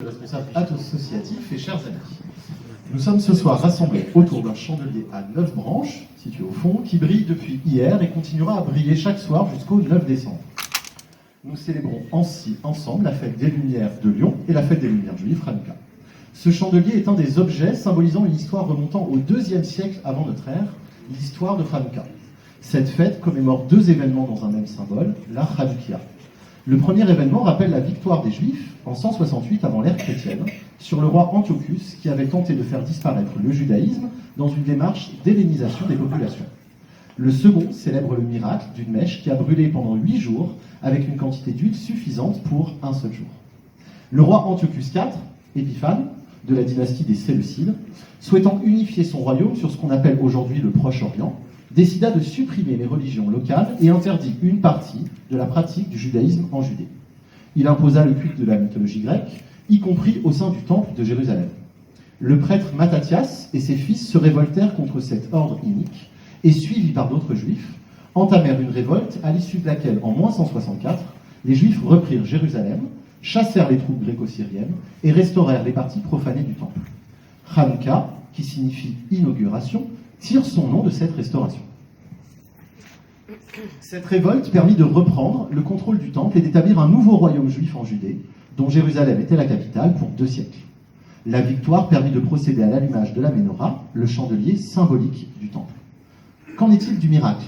Responsable associatif et chers amis. Nous sommes ce soir rassemblés autour d'un chandelier à 9 branches, situé au fond, qui brille depuis hier et continuera à briller chaque soir jusqu'au 9 décembre. Nous célébrons ensemble la fête des Lumières de Lyon et la fête des Lumières juives, Hanouka. Ce chandelier est un des objets symbolisant une histoire remontant au IIe siècle avant notre ère, l'histoire de Hanouka. Cette fête commémore deux événements dans un même symbole, la Hanoukia. Le premier événement rappelle la victoire des Juifs en 168 avant l'ère chrétienne sur le roi Antiochus qui avait tenté de faire disparaître le judaïsme dans une démarche d'hellénisation des populations. Le second célèbre le miracle d'une mèche qui a brûlé pendant 8 jours avec une quantité d'huile suffisante pour un seul jour. Le roi Antiochus IV, Épiphane, de la dynastie des Séleucides, souhaitant unifier son royaume sur ce qu'on appelle aujourd'hui le Proche-Orient, décida de supprimer les religions locales et interdit une partie de la pratique du judaïsme en Judée. Il imposa le culte de la mythologie grecque, y compris au sein du temple de Jérusalem. Le prêtre Mattathias et ses fils se révoltèrent contre cet ordre inique et, suivis par d'autres juifs, entamèrent une révolte à l'issue de laquelle, en moins 164, les juifs reprirent Jérusalem, chassèrent les troupes gréco-syriennes et restaurèrent les parties profanées du temple. Hanouka, qui signifie inauguration, tire son nom de cette restauration. Cette révolte permit de reprendre le contrôle du temple et d'établir un nouveau royaume juif en Judée, dont Jérusalem était la capitale pour 2 siècles. La victoire permit de procéder à l'allumage de la Ménorah, le chandelier symbolique du temple. Qu'en est-il du miracle ?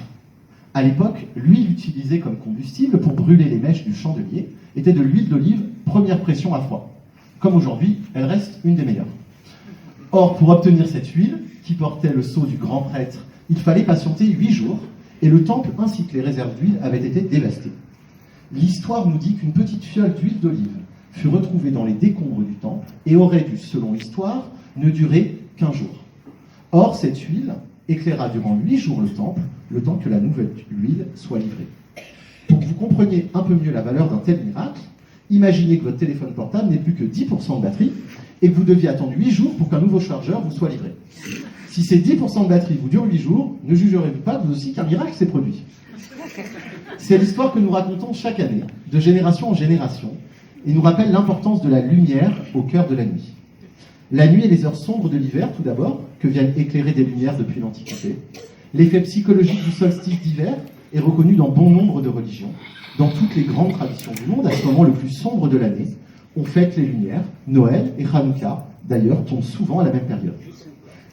À l'époque, l'huile utilisée comme combustible pour brûler les mèches du chandelier était de l'huile d'olive première pression à froid. Comme aujourd'hui, elle reste une des meilleures. Or, pour obtenir cette huile, qui portait le sceau du grand prêtre, il fallait patienter 8 jours, et le temple ainsi que les réserves d'huile avaient été dévastées. L'histoire nous dit qu'une petite fiole d'huile d'olive fut retrouvée dans les décombres du temple et aurait dû, selon l'histoire, ne durer qu'1 jour. Or, cette huile éclaira durant 8 jours le temple, le temps que la nouvelle huile soit livrée. Pour que vous compreniez un peu mieux la valeur d'un tel miracle, imaginez que votre téléphone portable n'ait plus que 10% de batterie et que vous deviez attendre 8 jours pour qu'un nouveau chargeur vous soit livré. Si ces 10% de batterie vous durent 8 jours, ne jugerez-vous pas vous aussi qu'un miracle s'est produit ? C'est l'histoire que nous racontons chaque année, de génération en génération, et nous rappelle l'importance de la lumière au cœur de la nuit. La nuit et les heures sombres de l'hiver, tout d'abord, que viennent éclairer des lumières depuis l'Antiquité. L'effet psychologique du solstice d'hiver est reconnu dans bon nombre de religions. Dans toutes les grandes traditions du monde, à ce moment le plus sombre de l'année, on fête les lumières. Noël et Hanouka, d'ailleurs, tombent souvent à la même période.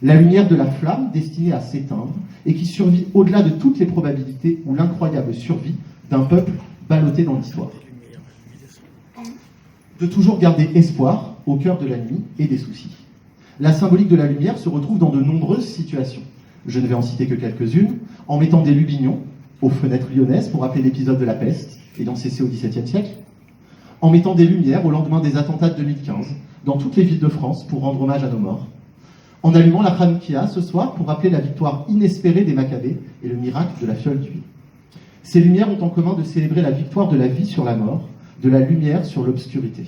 La lumière de la flamme destinée à s'éteindre et qui survit au-delà de toutes les probabilités ou l'incroyable survie d'un peuple ballotté dans l'histoire. De toujours garder espoir au cœur de la nuit et des soucis. La symbolique de la lumière se retrouve dans de nombreuses situations. Je ne vais en citer que quelques-unes, en mettant des lumignons aux fenêtres lyonnaises pour rappeler l'épisode de la peste ayant cessé au XVIIe siècle, en mettant des lumières au lendemain des attentats de 2015 dans toutes les villes de France pour rendre hommage à nos morts, en allumant la Hanoukia ce soir pour rappeler la victoire inespérée des Maccabées et le miracle de la fiole d'huile. Ces lumières ont en commun de célébrer la victoire de la vie sur la mort, de la lumière sur l'obscurité.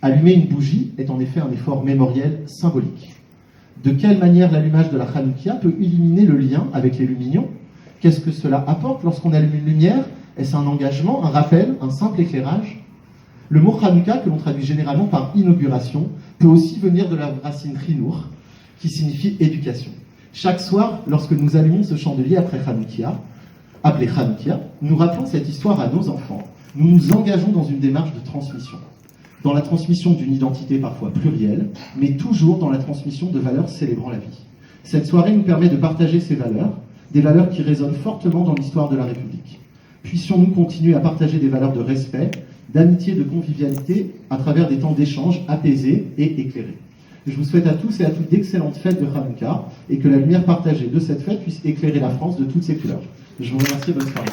Allumer une bougie est en effet un effort mémoriel symbolique. De quelle manière l'allumage de la Hanoukia peut éliminer le lien avec les lumignons ? Qu'est-ce que cela apporte lorsqu'on allume une lumière ? Est-ce un engagement, un rappel, un simple éclairage ? Le mot Hanouka, que l'on traduit généralement par inauguration, peut aussi venir de la racine chinour, qui signifie éducation. Chaque soir, lorsque nous allumons ce chandelier après Hanoukia, appelé Hanoukia, nous rappelons cette histoire à nos enfants. Nous nous engageons dans une démarche de transmission. Dans la transmission d'une identité parfois plurielle, mais toujours dans la transmission de valeurs célébrant la vie. Cette soirée nous permet de partager ces valeurs, des valeurs qui résonnent fortement dans l'histoire de la République. Puissions-nous continuer à partager des valeurs de respect, d'amitié, de convivialité, à travers des temps d'échange apaisés et éclairés. Je vous souhaite à tous et à toutes d'excellentes fêtes de Hanouka et que la lumière partagée de cette fête puisse éclairer la France de toutes ses couleurs. Je vous remercie, bonne soirée.